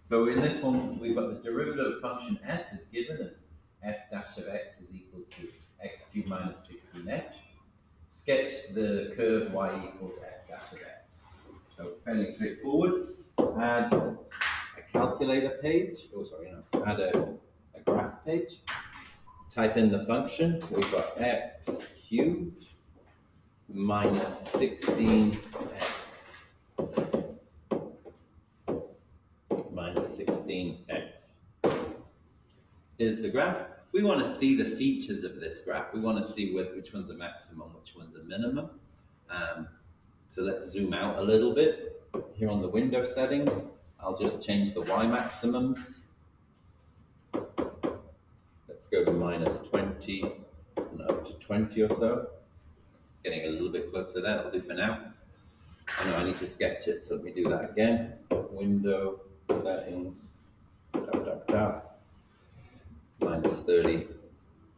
So in this one, we've got the derivative of function f is given as f dash of x is equal to x cubed minus 16x. Sketch the curve y equals f dash of x. So fairly straightforward. Add a calculator page, add a graph page. Type in the function. We've got x cubed minus 16x minus 16x is the graph. We want to see the features of this graph. We want to see which one's a maximum, which one's a minimum. So let's zoom out a little bit. Here on the window settings, I'll just change the y maximums. Let's go to minus 20 and up to 20 or so. Getting a little bit closer there, that'll do for now. I know I need to sketch it, so let me do that again. Window settings, minus 30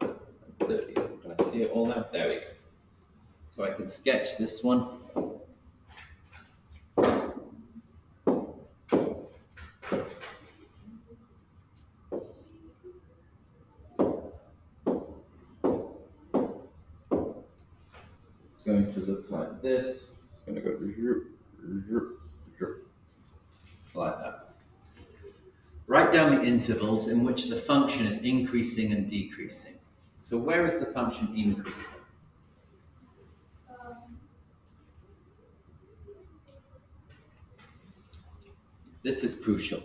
and 30. Can I see it all now? There we go. So I can sketch this one. It's going to look like this. It's going to go like that. Write down the intervals in which the function is increasing and decreasing. So where is the function increasing? This is crucial.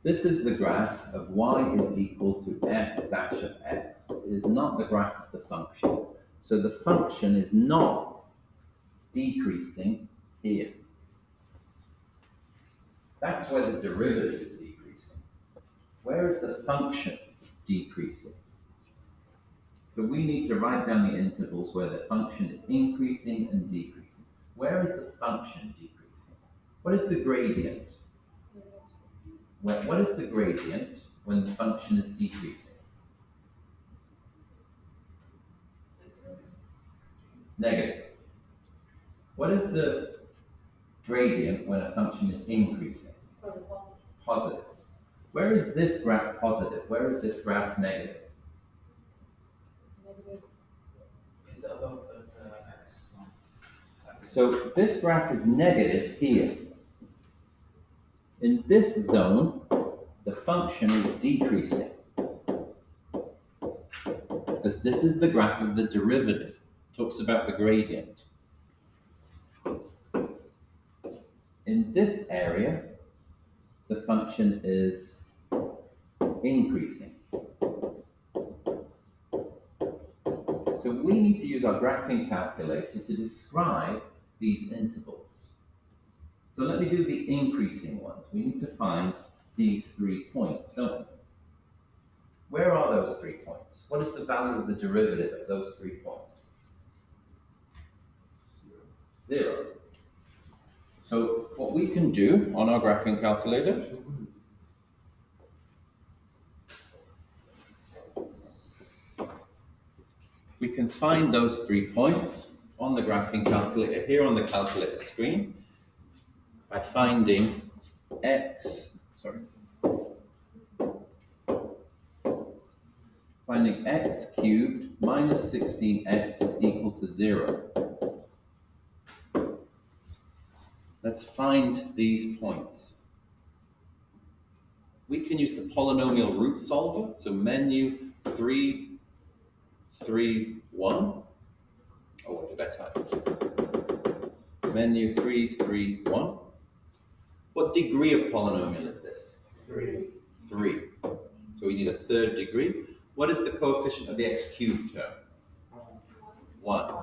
This is the graph of y is equal to f dash of x. It is not the graph of the function. So the function is not decreasing here. That's where the derivative is decreasing. Where is the function decreasing? So we need to write down the intervals where the function is increasing and decreasing. Where is the function decreasing? What is the gradient? What is the gradient when the function is decreasing? Negative. What is the gradient when a function is increasing? Positive. Where is this graph positive? Where is this graph negative? Is it above the x? So this graph is negative here. In this zone, the function is decreasing. Because this is the graph of the derivative. It talks about the gradient. In this area, the function is increasing. So we need to use our graphing calculator to describe these intervals. So let me do the increasing ones. We need to find these 3 points, don't we? Where are those 3 points? What is the value of the derivative of those 3 points? 0. So what we can do on our graphing calculator, we can find those 3 points on the graphing calculator, here on the calculator screen, by finding x cubed minus 16x is equal to 0. Let's find these points. We can use the polynomial root solver, so menu 3, 3, 1. Oh, what did I type? Menu 3, 3, 1. What degree of polynomial is this? 3. 3. So we need a third degree. What is the coefficient of the x cubed term? 1.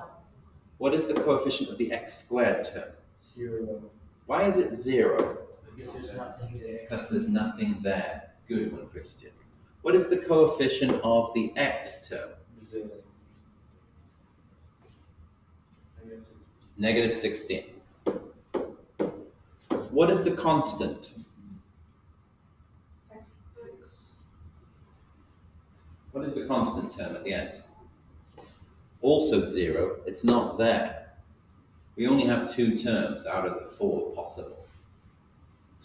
What is the coefficient of the x squared term? 0. Why is it 0? Because there's nothing there. Because there's nothing there. Good one, Christian. What is the coefficient of the x term? 0. Negative 16. What is the constant? X. What is the constant term at the end? Also 0. It's not there. We only have 2 terms out of the 4 possible.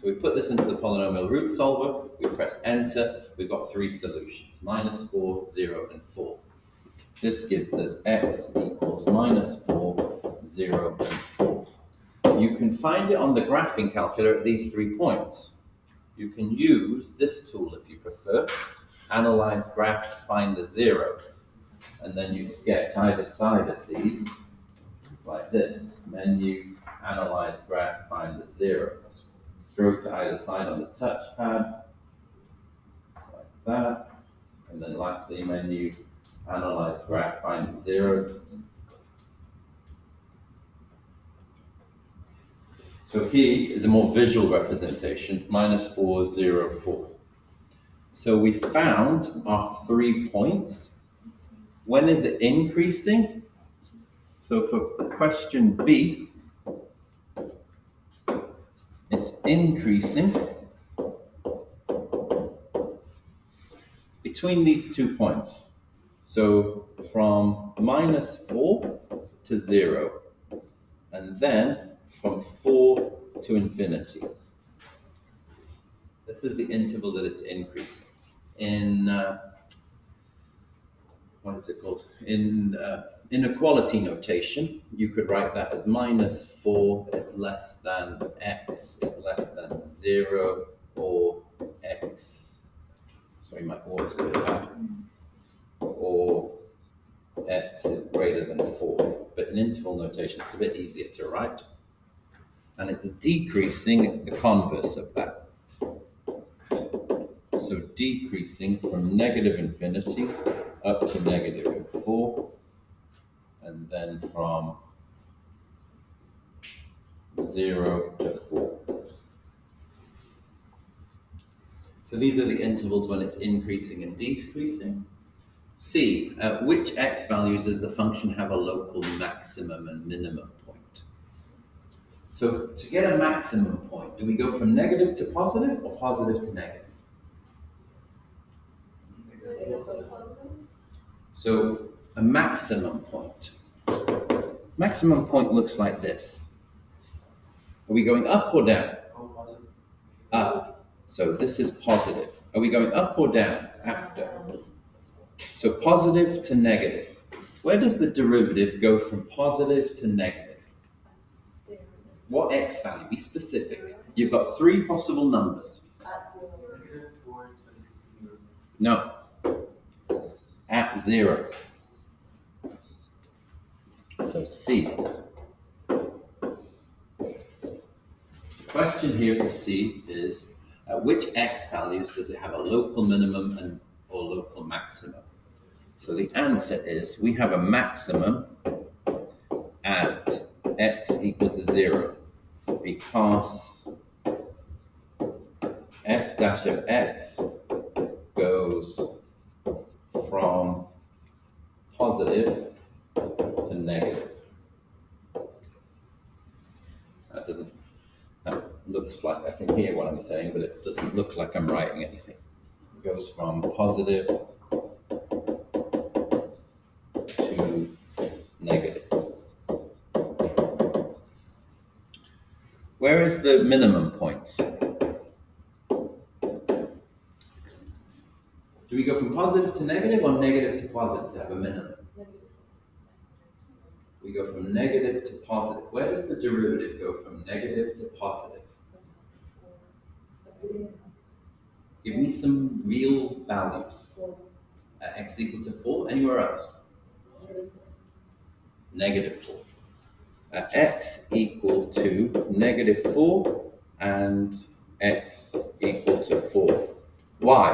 So we put this into the polynomial root solver, we press enter, we've got three solutions, -4, 0, and 4. This gives us x equals -4, 0, and 4. You can find it on the graphing calculator at these 3 points. You can use this tool if you prefer. Analyze graph, find the zeros. And then you sketch either side of these, like this. Menu, analyze graph, find the zeros. Stroke to either side on the touchpad, like that. And then lastly, menu, analyze graph, find the zeros. So here is a more visual representation, -4, 0, 4. So we found our 3 points. When is it increasing? So for question B, it's increasing between these 2 points. So from -4 to 0, and then from 4 to infinity. This is the interval that it's increasing. In what is it called? In inequality notation, you could write that as -4 is less than x is less than 0, or x, sorry, my or is a bit bad, or x is greater than 4. But in interval notation, it's a bit easier to write. And it's decreasing the converse of that. So decreasing from -infinity up to -4, and then from 0 to 4. So these are the intervals when it's increasing and decreasing. C, at which x values does the function have a local maximum and minimum point? So to get a maximum point, do we go from negative to positive or positive to negative? So a maximum point. Maximum point looks like this. Are we going up or down? Up. So this is positive. Are we going up or down after? So positive to negative. Where does the derivative go from positive to negative? What x value? Be specific. You've got 3 possible numbers. No. At 0. So C. The question here for C is, at which x values does it have a local minimum and or local maximum? So the answer is, we have a maximum at x equal to 0, because f dash of x goes from positive to negative. That looks like I can hear what I'm saying, but it doesn't look like I'm writing anything. It goes from positive to negative. Where is the minimum points? Do we go from positive to negative or negative to positive to have a minimum? We go from negative to positive. Where does the derivative go from negative to positive? Give me some real values. X equal to 4. Anywhere else? -4. X equal to -4 and x equal to 4. Why?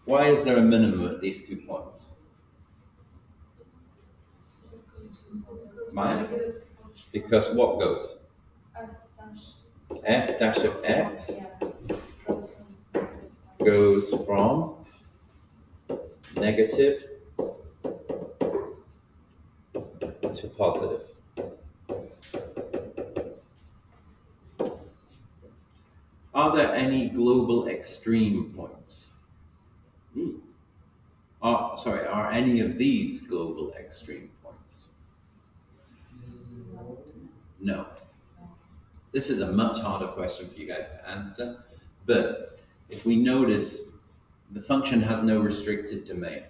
Why is there a minimum at these 2 points? Mine? Because what goes? F dash of x goes from negative to positive. Are there any global extreme points? Are any of these global extreme points? No. This is a much harder question for you guys to answer, but if we notice, the function has no restricted domain.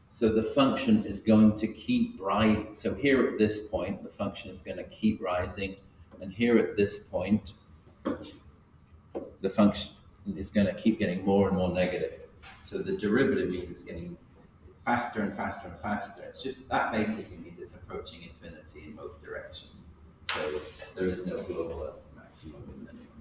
So the function is going to keep rising. So here at this point, the function is going to keep rising. And here at this point, the function is going to keep getting more and more negative. So the derivative means it's getting faster and faster and faster. It's just that basically means it's approaching infinity in both directions. So there is no global maximum in any way.